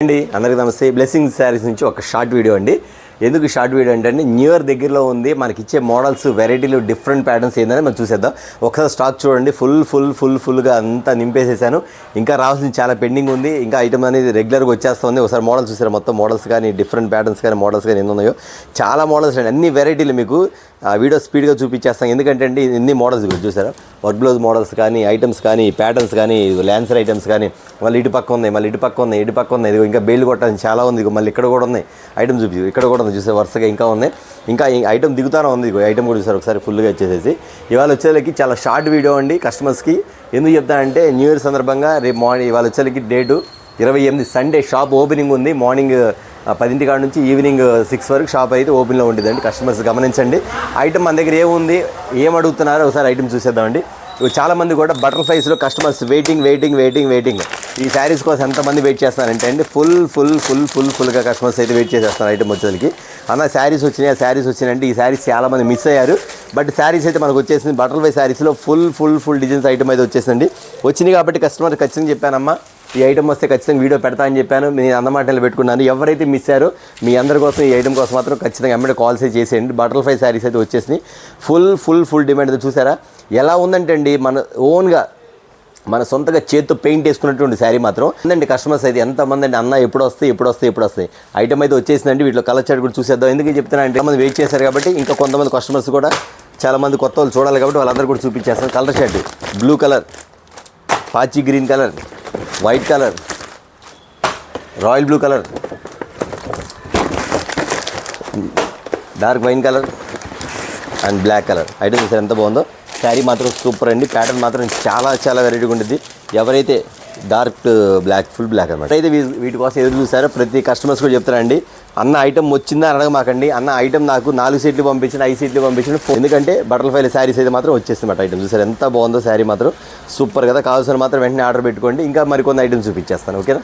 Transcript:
అండి అందరికీ నమస్తే. బ్లెస్సింగ్ శారీస్ నుంచి ఒక షార్ట్ వీడియో అండి. ఎందుకు షార్ట్ వీడియో అంటే న్యూ ఇయర్ దగ్గరలో ఉంది, మనకి ఇచ్చే మోడల్స్ వెరైటీలు డిఫరెంట్ ప్యాటర్న్స్ ఏందని మనం చూసేద్దాం. ఒకసారి స్టాక్ చూడండి, ఫుల్గా అంతా నింపేసేసాను. ఇంకా రావాల్సింది చాలా పెండింగ్ ఉంది. ఇంకా ఐటమ్ అనేది రెగ్యులర్గా వచ్చేస్తుంది. ఒకసారి మోడల్స్ చూసారు, మొత్తం మోడల్స్ కానీ డిఫరెంట్ ప్యాటర్న్స్ కానీ మోడల్స్ కానీ ఎన్ని ఉన్నాయో చాలా మోడల్స్ అండి. అన్ని వెరైటీలు మీకు వీడియో స్పీడ్గా చూపించేస్తాం. ఎందుకంటే అండి ఎన్ని మోడల్స్ చూసారా, వర్క్ బ్లౌజ్ మోడల్స్ కానీ ఐటమ్స్ కానీ ప్యాటర్న్స్ కానీ ల్యాన్సర్ ఐటమ్స్ కానీ మళ్ళీ ఇటు పక్క ఉన్నాయి, మళ్ళీ ఇటు పక్క ఉన్నాయి. ఇది ఇంకా బెయిల్ కొట్టడానికి చాలా ఉంది. మళ్ళీ ఇక్కడ కూడా ఉన్నాయి ఐటమ్ చూపి, ఇక్కడ కూడా ఉంది చూసే వరుసగా ఇంకా ఉన్నాయి. ఇంకా ఐటమ్ దిగుతానే ఉంది. ఐటమ్ కూడా చూసారు ఒకసారి ఫుల్గా వచ్చేసేసి. ఇవాళ వచ్చేసరికి చాలా షార్ట్ వీడియో అండి. కస్టమర్స్కి ఎందుకు చెప్తానంటే న్యూ ఇయర్ సందర్భంగా రేపు మార్నింగ్ ఇవాళ వచ్చేసరికి డేటు 28 సండే షాప్ ఓపెనింగ్ ఉంది. మార్నింగ్ 10 కాడ నుంచి ఈవినింగ్ 6 వరకు షాప్ అయితే ఓపెన్లో ఉంటుందండి. కస్టమర్స్ గమనించండి. ఐటమ్ మన దగ్గర ఏముంది, ఏం అడుగుతున్నారో ఒకసారి ఐటమ్ చూసేద్దామండి. చాలామంది కూడా బటర్ఫ్లైస్లో కస్టమర్స్ వెయిటింగ్ ఈ శారీస్ కోసం ఎంతమంది వెయిట్ చేస్తున్నారంటే అండి ఫుల్గా కస్టమర్స్ అయితే వెయిట్ చేసేస్తున్నారు ఐటమ్ వచ్చేసరికి. అన్న శారీస్ వచ్చినాయంటే ఈ శారీస్ చాలామంది మిస్ అయ్యారు. బట్ శారీస్ అయితే మనకు వచ్చేసింది. బటర్ఫ్లై శారీస్లో ఫుల్ డిజైన్స్ ఐటమ్ అయితే వచ్చేసిందండి. వచ్చినాయి కాబట్టి కస్టమర్ ఖచ్చితంగా చెప్పానమ్మా, ఈ ఐటమ్ వస్తే ఖచ్చితంగా వీడియో పెడతా అని చెప్పాను. నేను అన్నమాటలు పెట్టుకున్నాను. ఎవరైతే మిస్ అయ్యారో మీ అందరి కోసం ఈ ఐటమ్ కోసం మాత్రం ఖచ్చితంగా ఎమ్మడే కాల్స్ చేసేయండి. బటర్ఫ్లై శారీస్ అయితే వచ్చేసినాయి. ఫుల్ డిమాండ్ అయితే చూసారా ఎలా ఉందంటే అండి, మన సొంతగా చేత్తో పెయింట్ వేసుకున్నటువంటి శారీ మాత్రం ఉందండి. కస్టమర్స్ అయితే ఎంతమంది అండి, అన్న ఎప్పుడు వస్తాయి ఐటమ్ అయితే వచ్చేసిందండి. వీటిలో కలర్ చార్ట్ కూడా చూసేద్దాం. ఎందుకు చెప్తున్నా అంటే మంది వెయిట్ చేశారు కాబట్టి ఇంకా కొంతమంది కస్టమర్స్ కూడా చాలామంది కొత్త వాళ్ళు చూడాలి కాబట్టి వాళ్ళందరూ కూడా చూపించేస్తాను. కలర్ చార్ట్ బ్లూ కలర్, పాచి green colour, white colour, royal blue colour, dark wine colour and black colour item చూసారు ఎంత బాగుందో. శారీ మాత్రం సూపర్ అండి. ప్యాటర్న్ మాత్రం చాలా వెరైటీగా ఉంటుంది. ఎవరైతే డార్క్ బ్లాక్ ఫుల్ బ్లాక్ అనమాట అయితే వీటి కోసం ఎదురు చూసారో ప్రతి కస్టమర్స్ కూడా చెప్తారండి, అన్న ఐటమ్ వచ్చిందా అని అడగమాకండి. అన్న ఐటమ్ నాకు 4 సెట్లు పంపించిన 5 సెట్లు పంపించిన. ఎందుకంటే బటర్ఫ్లై శారీస్ అయితే మాత్రం వచ్చేస్తుందన్నమాట. ఐటమ్ చూసారు ఎంత బాగుందో. శారీ మాత్రం సూపర్ కదా. కావాల్సిన మాత్రం వెంటనే ఆర్డర్ పెట్టుకోండి. ఇంకా మరికొన్ని ఐటమ్స్ చూపించేస్తాను. ఓకేనా.